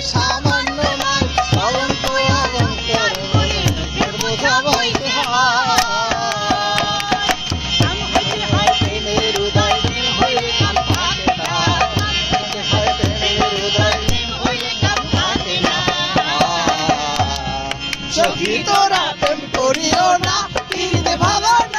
সামান্য নাই কলঙ্ক অলঙ্কার বলে নিজের বোঝা বইতে হয় প্রেমের উদয় দিন হইলে কাম থাকে না প্রেমের উদয় দিন হইলে কাম থাকে না সখী তোরা প্রেম করিও না পীড়িতে ভালো না